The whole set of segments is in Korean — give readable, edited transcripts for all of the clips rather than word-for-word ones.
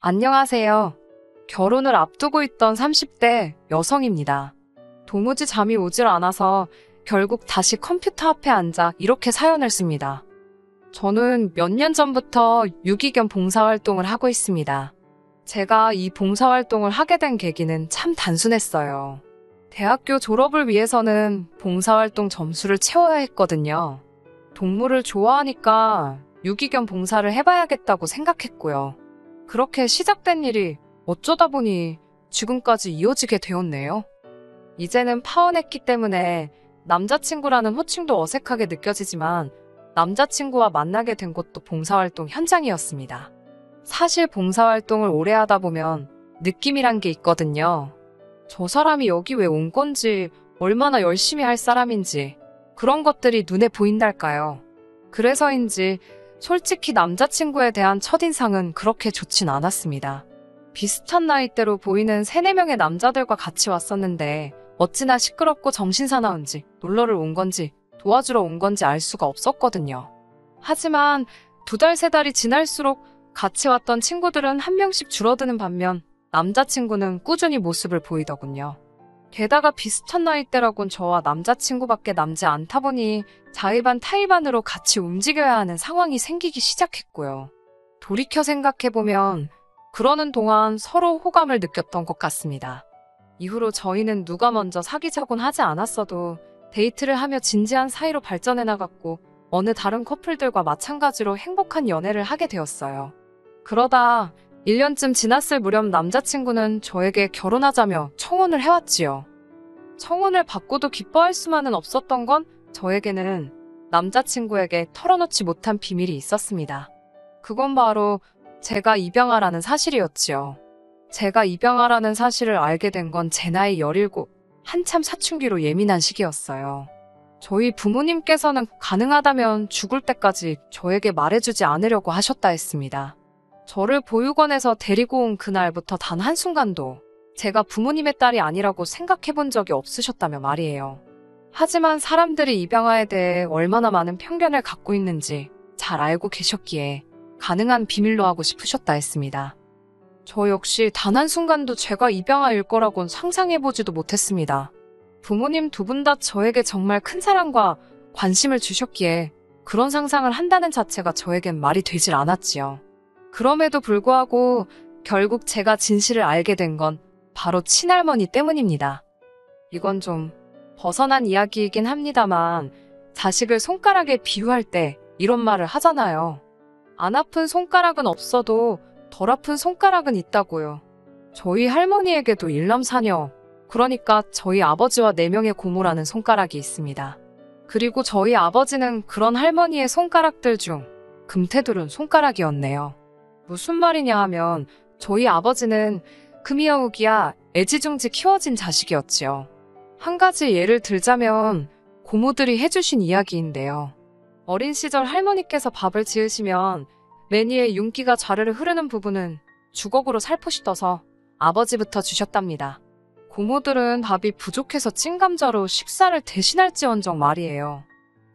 안녕하세요. 결혼을 앞두고 있던 30대 여성입니다. 도무지 잠이 오질 않아서 결국 다시 컴퓨터 앞에 앉아 이렇게 사연을 씁니다. 저는 몇 년 전부터 유기견 봉사활동을 하고 있습니다. 제가 이 봉사활동을 하게 된 계기는 참 단순했어요. 대학교 졸업을 위해서는 봉사활동 점수를 채워야 했거든요. 동물을 좋아하니까 유기견 봉사를 해봐야겠다고 생각했고요. 그렇게 시작된 일이 어쩌다 보니 지금까지 이어지게 되었네요. 이제는 파혼했기 때문에 남자친구라는 호칭도 어색하게 느껴지지만 남자친구와 만나게 된 곳도 봉사활동 현장이었습니다. 사실 봉사활동을 오래 하다 보면 느낌이란 게 있거든요. 저 사람이 여기 왜 온 건지, 얼마나 열심히 할 사람인지 그런 것들이 눈에 보인달까요. 그래서인지 솔직히 남자친구에 대한 첫인상은 그렇게 좋진 않았습니다. 비슷한 나이대로 보이는 3, 4명의 남자들과 같이 왔었는데 어찌나 시끄럽고 정신사나운지, 놀러를 온 건지 도와주러 온 건지 알 수가 없었거든요. 하지만 2달, 3달이 지날수록 같이 왔던 친구들은 한 명씩 줄어드는 반면 남자친구는 꾸준히 모습을 보이더군요. 게다가 비슷한 나이대라곤 저와 남자친구밖에 남지 않다 보니 자의반 타의반으로 같이 움직여야 하는 상황이 생기기 시작했고요. 돌이켜 생각해보면 그러는 동안 서로 호감을 느꼈던 것 같습니다. 이후로 저희는 누가 먼저 사귀자곤 하지 않았어도 데이트를 하며 진지한 사이로 발전해 나갔고 어느 다른 커플들과 마찬가지로 행복한 연애를 하게 되었어요. 그러다 1년쯤 지났을 무렵 남자친구는 저에게 결혼하자며 청혼을 해왔지요. 청혼을 받고도 기뻐할 수만은 없었던 건 저에게는 남자친구에게 털어놓지 못한 비밀이 있었습니다. 그건 바로 제가 입양아라는 사실이었지요. 제가 입양아라는 사실을 알게 된 건 제 나이 17, 한참 사춘기로 예민한 시기였어요. 저희 부모님께서는 가능하다면 죽을 때까지 저에게 말해주지 않으려고 하셨다 했습니다. 저를 보육원에서 데리고 온 그날부터 단 한순간도 제가 부모님의 딸이 아니라고 생각해 본 적이 없으셨다며 말이에요. 하지만 사람들이 입양아에 대해 얼마나 많은 편견을 갖고 있는지 잘 알고 계셨기에 가능한 비밀로 하고 싶으셨다 했습니다. 저 역시 단 한순간도 제가 입양아일 거라곤 상상해보지도 못했습니다. 부모님 2분 다 저에게 정말 큰 사랑과 관심을 주셨기에 그런 상상을 한다는 자체가 저에겐 말이 되질 않았지요. 그럼에도 불구하고 결국 제가 진실을 알게 된 건 바로 친할머니 때문입니다. 이건 좀 벗어난 이야기이긴 합니다만 자식을 손가락에 비유할 때 이런 말을 하잖아요. 안 아픈 손가락은 없어도 덜 아픈 손가락은 있다고요. 저희 할머니에게도 일남사녀, 그러니까 저희 아버지와 4명의 고모라는 손가락이 있습니다. 그리고 저희 아버지는 그런 할머니의 손가락들 중 금태두른 손가락이었네요. 무슨 말이냐 하면 저희 아버지는 금이여우기야 애지중지 키워진 자식이었지요. 한 가지 예를 들자면 고모들이 해주신 이야기인데요. 어린 시절 할머니께서 밥을 지으시면 매니에 윤기가 좌르르 흐르는 부분은 주걱으로 살포시 떠서 아버지부터 주셨답니다. 고모들은 밥이 부족해서 찐감자로 식사를 대신할지언정 말이에요.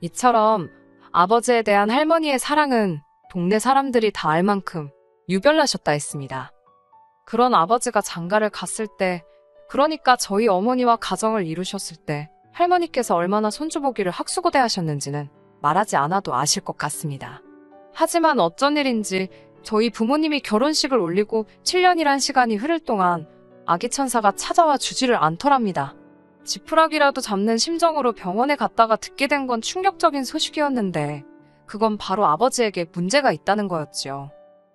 이처럼 아버지에 대한 할머니의 사랑은 동네 사람들이 다 알 만큼 유별나셨다 했습니다. 그런 아버지가 장가를 갔을 때, 그러니까 저희 어머니와 가정을 이루셨을 때 할머니께서 얼마나 손주보기를 학수고대하셨는지는 말하지 않아도 아실 것 같습니다. 하지만 어쩐 일인지 저희 부모님이 결혼식을 올리고 7년이란 시간이 흐를 동안 아기 천사가 찾아와 주지를 않더랍니다. 지푸라기라도 잡는 심정으로 병원에 갔다가 듣게 된 건 충격적인 소식이었는데 그건 바로 아버지에게 문제가 있다는 거였지요.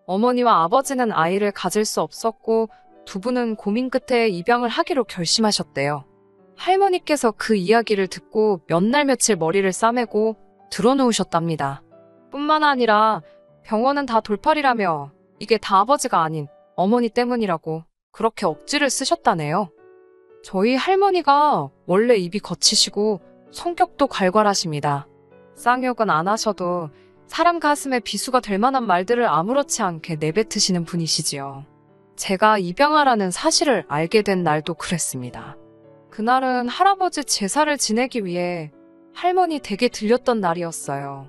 어머니와 아버지는 아이를 가질 수 없었고 2분은 고민 끝에 입양을 하기로 결심하셨대요. 할머니께서 그 이야기를 듣고 몇 날 며칠 머리를 싸매고 드러누우셨답니다. 뿐만 아니라 병원은 다 돌팔이라며 이게 다 아버지가 아닌 어머니 때문이라고 그렇게 억지를 쓰셨다네요. 저희 할머니가 원래 입이 거치시고 성격도 괄괄하십니다. 쌍욕은 안 하셔도 사람 가슴에 비수가 될 만한 말들을 아무렇지 않게 내뱉으시는 분이시지요. 제가 입양아라는 사실을 알게 된 날도 그랬습니다. 그날은 할아버지 제사를 지내기 위해 할머니 댁에 들렸던 날이었어요.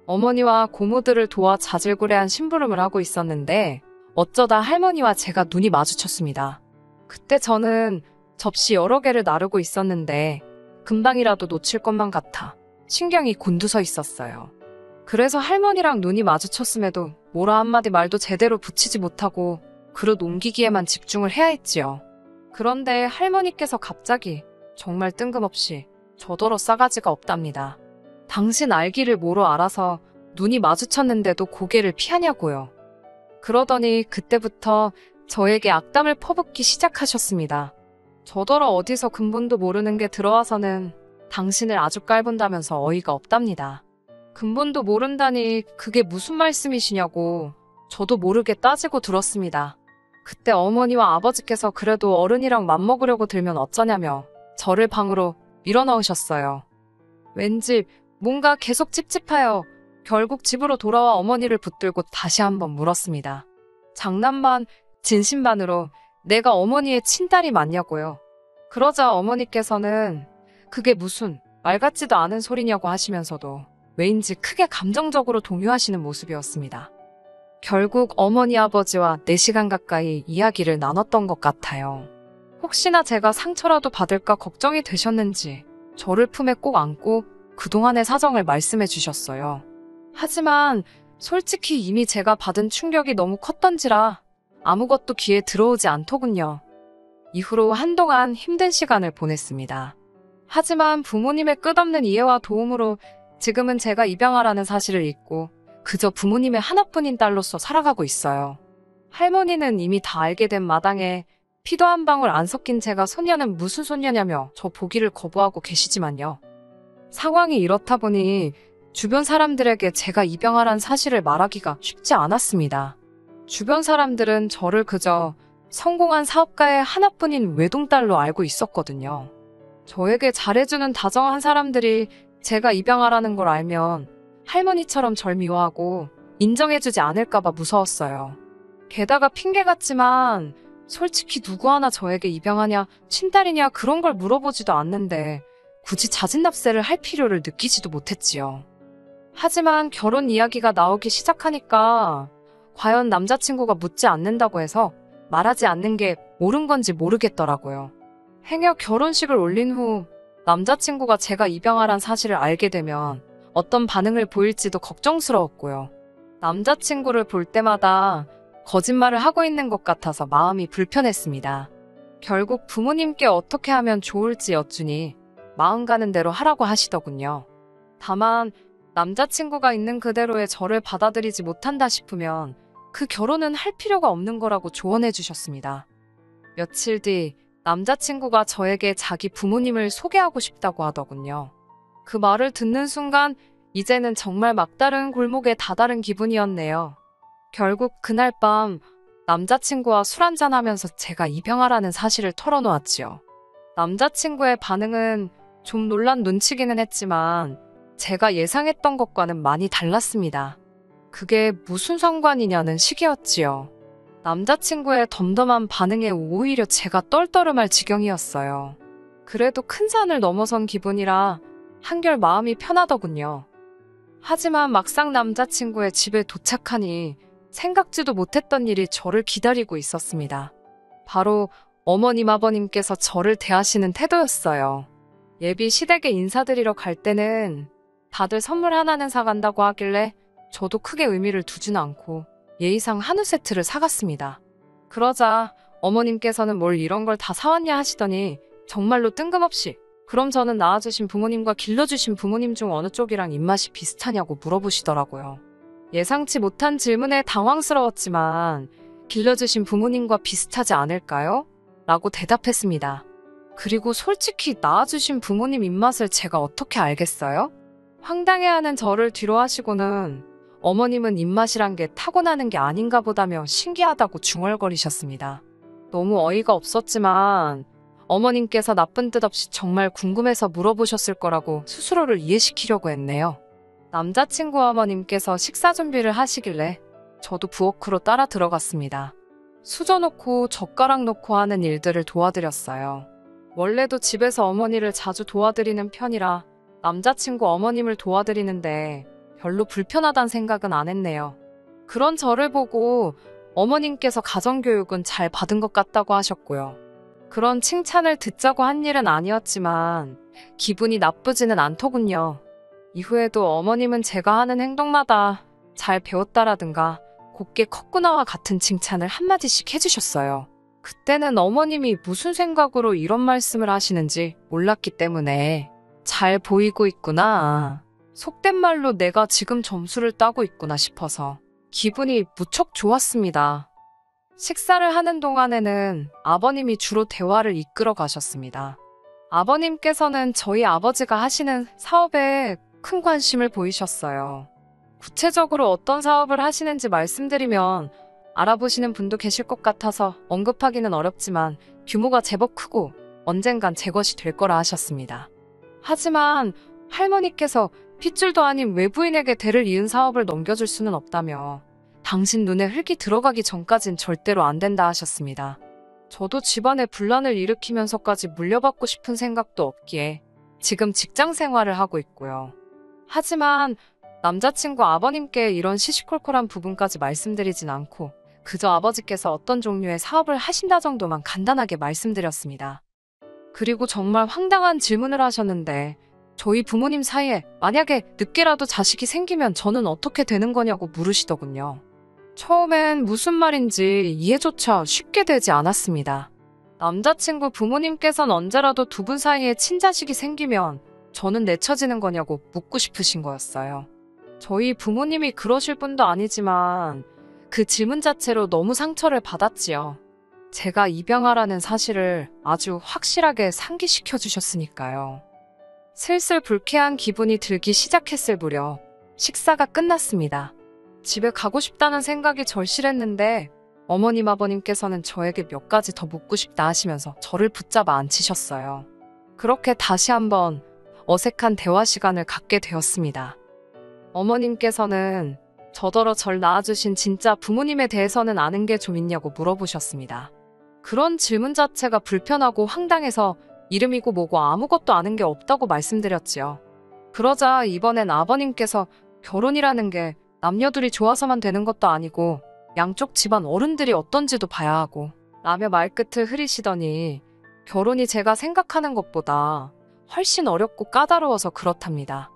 어머니와 고모들을 도와 자질구레한 심부름을 하고 있었는데 어쩌다 할머니와 제가 눈이 마주쳤습니다. 그때 저는 접시 여러 개를 나르고 있었는데 금방이라도 놓칠 것만 같아 신경이 곤두서 있었어요. 그래서 할머니랑 눈이 마주쳤음에도 뭐라 한마디 말도 제대로 붙이지 못하고 그릇 옮기기에만 집중을 해야 했지요. 그런데 할머니께서 갑자기 정말 뜬금없이 저더러 싸가지가 없답니다. 당신 알기를 뭐로 알아서 눈이 마주쳤는데도 고개를 피하냐고요. 그러더니 그때부터 저에게 악담을 퍼붓기 시작하셨습니다. 저더러 어디서 근본도 모르는 게 들어와서는 당신을 아주 깔본다면서 어이가 없답니다. 근본도 모른다니 그게 무슨 말씀이시냐고 저도 모르게 따지고 들었습니다. 그때 어머니와 아버지께서 그래도 어른이랑 맘먹으려고 들면 어쩌냐며 저를 방으로 밀어넣으셨어요. 왠지 뭔가 계속 찝찝하여 결국 집으로 돌아와 어머니를 붙들고 다시 한번 물었습니다. 장난 반 진심 반으로 내가 어머니의 친딸이 맞냐고요. 그러자 어머니께서는 그게 무슨 말 같지도 않은 소리냐고 하시면서도 왜인지 크게 감정적으로 동요하시는 모습이었습니다. 결국 어머니 아버지와 4시간 가까이 이야기를 나눴던 것 같아요. 혹시나 제가 상처라도 받을까 걱정이 되셨는지 저를 품에 꼭 안고 그동안의 사정을 말씀해 주셨어요. 하지만 솔직히 이미 제가 받은 충격이 너무 컸던지라 아무것도 귀에 들어오지 않더군요. 이후로 한동안 힘든 시간을 보냈습니다. 하지만 부모님의 끝없는 이해와 도움으로 지금은 제가 입양아라는 사실을 잊고 그저 부모님의 하나뿐인 딸로서 살아가고 있어요. 할머니는 이미 다 알게 된 마당에 피도 한 방울 안 섞인 제가 손녀는 무슨 손녀냐며 저 보기를 거부하고 계시지만요. 상황이 이렇다 보니 주변 사람들에게 제가 입양아란 사실을 말하기가 쉽지 않았습니다. 주변 사람들은 저를 그저 성공한 사업가의 하나뿐인 외동딸로 알고 있었거든요. 저에게 잘해주는 다정한 사람들이 제가 입양아라는 걸 알면 할머니처럼 절 미워하고 인정해주지 않을까봐 무서웠어요. 게다가 핑계 같지만 솔직히 누구 하나 저에게 입양하냐, 친딸이냐 그런 걸 물어보지도 않는데 굳이 자진납세를 할 필요를 느끼지도 못했지요. 하지만 결혼 이야기가 나오기 시작하니까 과연 남자친구가 묻지 않는다고 해서 말하지 않는 게 옳은 건지 모르겠더라고요. 행여 결혼식을 올린 후 남자친구가 제가 입양아란 사실을 알게 되면 어떤 반응을 보일지도 걱정스러웠고요. 남자친구를 볼 때마다 거짓말을 하고 있는 것 같아서 마음이 불편했습니다. 결국 부모님께 어떻게 하면 좋을지 여쭈니 마음 가는 대로 하라고 하시더군요. 다만 남자친구가 있는 그대로의 저를 받아들이지 못한다 싶으면 그 결혼은 할 필요가 없는 거라고 조언해 주셨습니다. 며칠 뒤 남자친구가 저에게 자기 부모님을 소개하고 싶다고 하더군요. 그 말을 듣는 순간 이제는 정말 막다른 골목에 다다른 기분이었네요. 결국 그날 밤 남자친구와 술 한잔하면서 제가 입양아라는 사실을 털어놓았지요. 남자친구의 반응은 좀 놀란 눈치기는 했지만 제가 예상했던 것과는 많이 달랐습니다. 그게 무슨 상관이냐는 식이었지요. 남자친구의 덤덤한 반응에 오히려 제가 떨떠름할 지경이었어요. 그래도 큰 산을 넘어선 기분이라 한결 마음이 편하더군요. 하지만 막상 남자친구의 집에 도착하니 생각지도 못했던 일이 저를 기다리고 있었습니다. 바로 어머님 아버님께서 저를 대하시는 태도였어요. 예비 시댁에 인사드리러 갈 때는 다들 선물 하나는 사간다고 하길래 저도 크게 의미를 두지는 않고 예의상 한우 세트를 사갔습니다. 그러자 어머님께서는 뭘 이런 걸 다 사왔냐 하시더니 정말로 뜬금없이 그럼 저는 낳아주신 부모님과 길러주신 부모님 중 어느 쪽이랑 입맛이 비슷하냐고 물어보시더라고요. 예상치 못한 질문에 당황스러웠지만 길러주신 부모님과 비슷하지 않을까요? 라고 대답했습니다. 그리고 솔직히 낳아주신 부모님 입맛을 제가 어떻게 알겠어요? 황당해하는 저를 뒤로 하시고는 어머님은 입맛이란 게 타고나는 게 아닌가 보다며 신기하다고 중얼거리셨습니다. 너무 어이가 없었지만 어머님께서 나쁜 뜻 없이 정말 궁금해서 물어보셨을 거라고 스스로를 이해시키려고 했네요. 남자친구 어머님께서 식사 준비를 하시길래 저도 부엌으로 따라 들어갔습니다. 수저 놓고 젓가락 놓고 하는 일들을 도와드렸어요. 원래도 집에서 어머니를 자주 도와드리는 편이라 남자친구 어머님을 도와드리는데 별로 불편하단 생각은 안 했네요. 그런 저를 보고 어머님께서 가정교육은 잘 받은 것 같다고 하셨고요. 그런 칭찬을 듣자고 한 일은 아니었지만 기분이 나쁘지는 않더군요. 이후에도 어머님은 제가 하는 행동마다 잘 배웠다라든가 곱게 컸구나와 같은 칭찬을 한마디씩 해주셨어요. 그때는 어머님이 무슨 생각으로 이런 말씀을 하시는지 몰랐기 때문에 잘 보이고 있구나. 속된 말로 내가 지금 점수를 따고 있구나 싶어서 기분이 무척 좋았습니다. 식사를 하는 동안에는 아버님이 주로 대화를 이끌어 가셨습니다. 아버님께서는 저희 아버지가 하시는 사업에 큰 관심을 보이셨어요. 구체적으로 어떤 사업을 하시는지 말씀드리면 알아보시는 분도 계실 것 같아서 언급하기는 어렵지만 규모가 제법 크고 언젠간 제 것이 될 거라 하셨습니다. 하지만 할머니께서 핏줄도 아닌 외부인에게 대를 이은 사업을 넘겨줄 수는 없다며 당신 눈에 흙이 들어가기 전까진 절대로 안 된다 하셨습니다. 저도 집안에 분란을 일으키면서까지 물려받고 싶은 생각도 없기에 지금 직장 생활을 하고 있고요. 하지만 남자친구 아버님께 이런 시시콜콜한 부분까지 말씀드리진 않고 그저 아버지께서 어떤 종류의 사업을 하신다 정도만 간단하게 말씀드렸습니다. 그리고 정말 황당한 질문을 하셨는데 저희 부모님 사이에 만약에 늦게라도 자식이 생기면 저는 어떻게 되는 거냐고 물으시더군요. 처음엔 무슨 말인지 이해조차 쉽게 되지 않았습니다. 남자친구 부모님께서는 언제라도 두 분 사이에 친자식이 생기면 저는 내쳐지는 거냐고 묻고 싶으신 거였어요. 저희 부모님이 그러실 분도 아니지만 그 질문 자체로 너무 상처를 받았지요. 제가 입양하라는 사실을 아주 확실하게 상기시켜 주셨으니까요. 슬슬 불쾌한 기분이 들기 시작했을 무렵 식사가 끝났습니다. 집에 가고 싶다는 생각이 절실했는데 어머님 아버님께서는 저에게 몇 가지 더 묻고 싶다 하시면서 저를 붙잡아 앉히셨어요. 그렇게 다시 한번 어색한 대화 시간을 갖게 되었습니다. 어머님께서는 저더러 절 낳아주신 진짜 부모님에 대해서는 아는 게 좀 있냐고 물어보셨습니다. 그런 질문 자체가 불편하고 황당해서 이름이고 뭐고 아무것도 아는 게 없다고 말씀드렸지요. 그러자 이번엔 아버님께서 결혼이라는 게 남녀둘이 좋아서만 되는 것도 아니고 양쪽 집안 어른들이 어떤지도 봐야 하고 라며 말끝을 흐리시더니 결혼이 제가 생각하는 것보다 훨씬 어렵고 까다로워서 그렇답니다.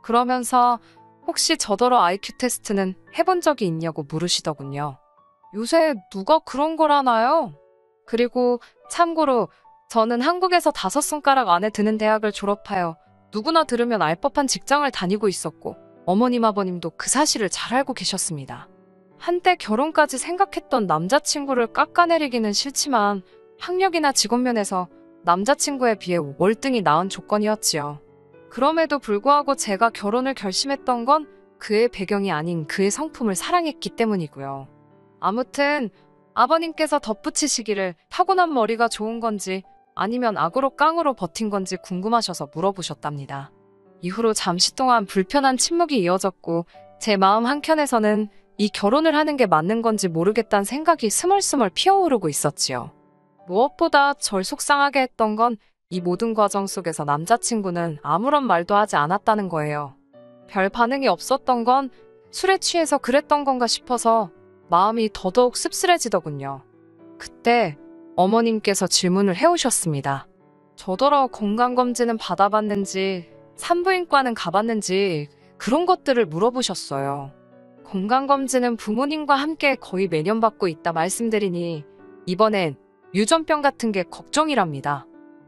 그러면서 혹시 저더러 IQ 테스트는 해본 적이 있냐고 물으시더군요. 요새 누가 그런 걸 하나요? 그리고 참고로 저는 한국에서 5손가락 안에 드는 대학을 졸업하여 누구나 들으면 알 법한 직장을 다니고 있었고 어머님 아버님도 그 사실을 잘 알고 계셨습니다. 한때 결혼까지 생각했던 남자친구를 깎아내리기는 싫지만 학력이나 직업면에서 남자친구에 비해 월등히 나은 조건이었지요. 그럼에도 불구하고 제가 결혼을 결심했던 건 그의 배경이 아닌 그의 성품을 사랑했기 때문이고요. 아무튼 아버님께서 덧붙이시기를 타고난 머리가 좋은 건지 아니면 악으로 깡으로 버틴 건지 궁금하셔서 물어보셨답니다. 이후로 잠시 동안 불편한 침묵이 이어졌고 제 마음 한켠에서는 이 결혼을 하는 게 맞는 건지 모르겠다는 생각이 스멀스멀 피어오르고 있었지요. 무엇보다 절 속상하게 했던 건 이 모든 과정 속에서 남자친구는 아무런 말도 하지 않았다는 거예요. 별 반응이 없었던 건 술에 취해서 그랬던 건가 싶어서 마음이 더더욱 씁쓸해지더군요. 그때 어머님께서 질문을 해오셨습니다. 저더러 건강검진은 받아봤는지 산부인과는 가봤는지 그런 것들을 물어보셨어요. 건강검진은 부모님과 함께 거의 매년 받고 있다 말씀드리니 이번엔 유전병 같은 게 걱정이랍니다.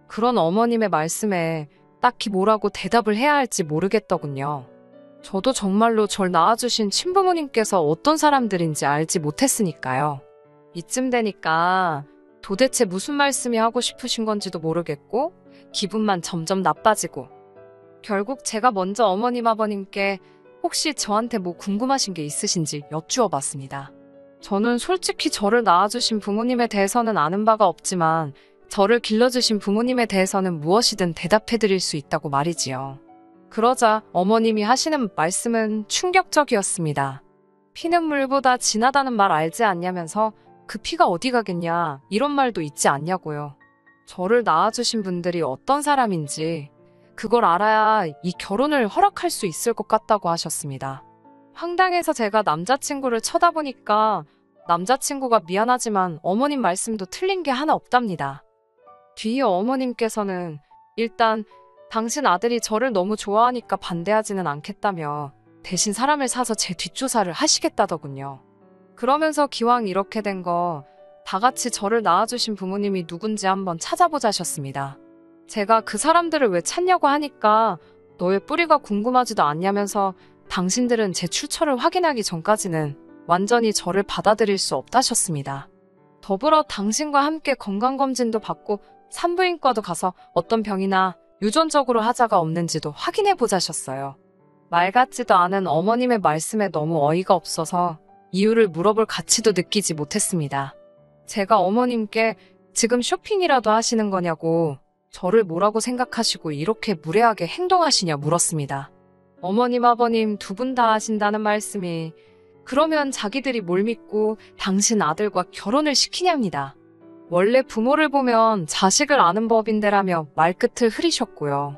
그런 어머님의 말씀에 딱히 뭐라고 대답을 해야 할지 모르겠더군요. 저도 정말로 절 낳아주신 친부모님께서 어떤 사람들인지 알지 못했으니까요. 이쯤 되니까 도대체 무슨 말씀이 하고 싶으신 건지도 모르겠고 기분만 점점 나빠지고 결국 제가 먼저 어머님 아버님께 혹시 저한테 뭐 궁금하신 게 있으신지 여쭈어 봤습니다. 저는 솔직히 저를 낳아주신 부모님에 대해서는 아는 바가 없지만 저를 길러주신 부모님에 대해서는 무엇이든 대답해드릴 수 있다고 말이지요. 그러자 어머님이 하시는 말씀은 충격적이었습니다. 피는 물보다 진하다는 말 알지 않냐면서 그 피가 어디 가겠냐 이런 말도 있지 않냐고요. 저를 낳아주신 분들이 어떤 사람인지 그걸 알아야 이 결혼을 허락할 수 있을 것 같다고 하셨습니다. 황당해서 제가 남자친구를 쳐다보니까 남자친구가 미안하지만 어머님 말씀도 틀린 게 하나 없답니다. 뒤이어 어머님께서는 일단 당신 아들이 저를 너무 좋아하니까 반대하지는 않겠다며 대신 사람을 사서 제 뒷조사를 하시겠다더군요. 그러면서 기왕 이렇게 된 거 다 같이 저를 낳아주신 부모님이 누군지 한번 찾아보자셨습니다. 제가 그 사람들을 왜 찾냐고 하니까 너의 뿌리가 궁금하지도 않냐면서 당신들은 제 출처를 확인하기 전까지는 완전히 저를 받아들일 수 없다셨습니다. 더불어 당신과 함께 건강검진도 받고 산부인과도 가서 어떤 병이나 유전적으로 하자가 없는지도 확인해보자셨어요. 말 같지도 않은 어머님의 말씀에 너무 어이가 없어서 이유를 물어볼 가치도 느끼지 못했습니다. 제가 어머님께 지금 쇼핑이라도 하시는 거냐고 저를 뭐라고 생각하시고 이렇게 무례하게 행동하시냐 물었습니다. 어머님 아버님 두 분 다 하신다는 말씀이 그러면 자기들이 뭘 믿고 당신 아들과 결혼을 시키냐입니다. 원래 부모를 보면 자식을 아는 법인데라며 말끝을 흐리셨고요.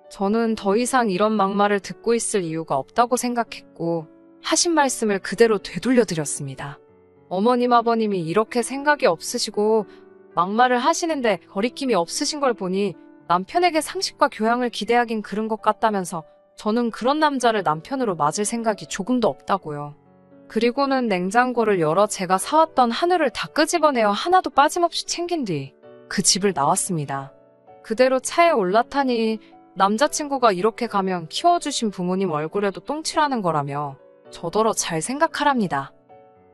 저는 더 이상 이런 막말을 듣고 있을 이유가 없다고 생각했고 하신 말씀을 그대로 되돌려드렸습니다. 어머님 아버님이 이렇게 생각이 없으시고 막말을 하시는데 거리낌이 없으신 걸 보니 남편에게 상식과 교양을 기대하긴 그른 것 같다면서 저는 그런 남자를 남편으로 맞을 생각이 조금도 없다고요. 그리고는 냉장고를 열어 제가 사왔던 한우를 다 끄집어내어 하나도 빠짐없이 챙긴 뒤 그 집을 나왔습니다. 그대로 차에 올라타니 남자친구가 이렇게 가면 키워주신 부모님 얼굴에도 똥칠하는 거라며 저더러 잘 생각하랍니다.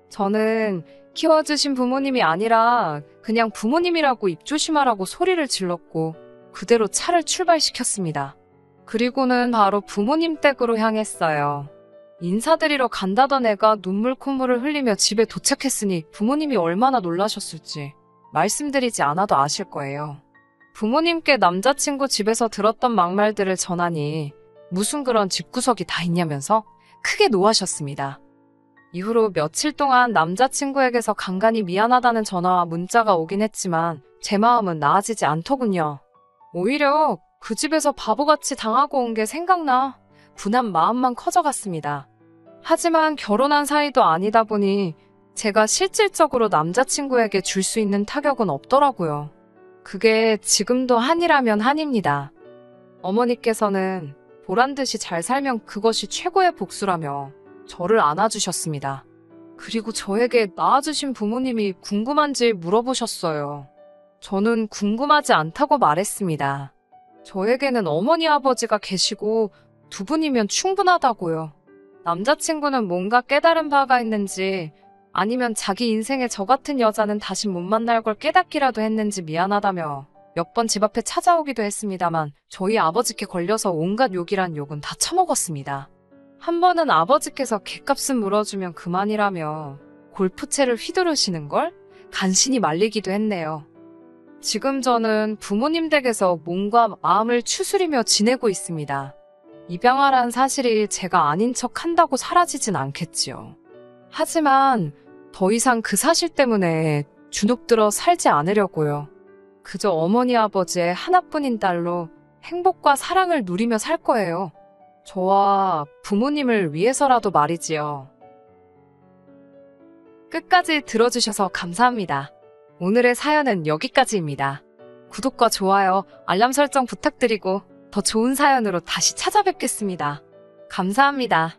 저는 키워주신 부모님이 아니라 그냥 부모님이라고 입 조심하라고 소리를 질렀고 그대로 차를 출발시켰습니다. 그리고는 바로 부모님 댁으로 향했어요. 인사드리러 간다던 애가 눈물 콧물을 흘리며 집에 도착했으니 부모님이 얼마나 놀라셨을지 말씀드리지 않아도 아실 거예요. 부모님께 남자친구 집에서 들었던 막말들을 전하니 무슨 그런 집구석이 다 있냐면서 크게 노하셨습니다. 이후로 며칠 동안 남자친구에게서 간간히 미안하다는 전화와 문자가 오긴 했지만 제 마음은 나아지지 않더군요. 오히려 그 집에서 바보같이 당하고 온 게 생각나 분한 마음만 커져갔습니다. 하지만 결혼한 사이도 아니다 보니 제가 실질적으로 남자친구에게 줄 수 있는 타격은 없더라고요. 그게 지금도 한이라면 한입니다. 어머니께서는 보란듯이 잘 살면 그것이 최고의 복수라며 저를 안아주셨습니다. 그리고 저에게 낳아주신 부모님이 궁금한지 물어보셨어요. 저는 궁금하지 않다고 말했습니다. 저에게는 어머니 아버지가 계시고 두 분이면 충분하다고요. 남자친구는 뭔가 깨달은 바가 있는지 아니면 자기 인생에 저 같은 여자는 다시 못 만날 걸 깨닫기라도 했는지 미안하다며 몇 번 집 앞에 찾아오기도 했습니다만 저희 아버지께 걸려서 온갖 욕이란 욕은 다 처먹었습니다. 한 번은 아버지께서 갯값은 물어주면 그만이라며 골프채를 휘두르시는 걸 간신히 말리기도 했네요. 지금 저는 부모님 댁에서 몸과 마음을 추스리며 지내고 있습니다. 입양아란 사실이 제가 아닌 척 한다고 사라지진 않겠지요. 하지만 더 이상 그 사실 때문에 주눅들어 살지 않으려고요. 그저 어머니 아버지의 하나뿐인 딸로 행복과 사랑을 누리며 살 거예요. 저와 부모님을 위해서라도 말이지요. 끝까지 들어주셔서 감사합니다. 오늘의 사연은 여기까지입니다. 구독과 좋아요, 알람 설정 부탁드리고 더 좋은 사연으로 다시 찾아뵙겠습니다. 감사합니다.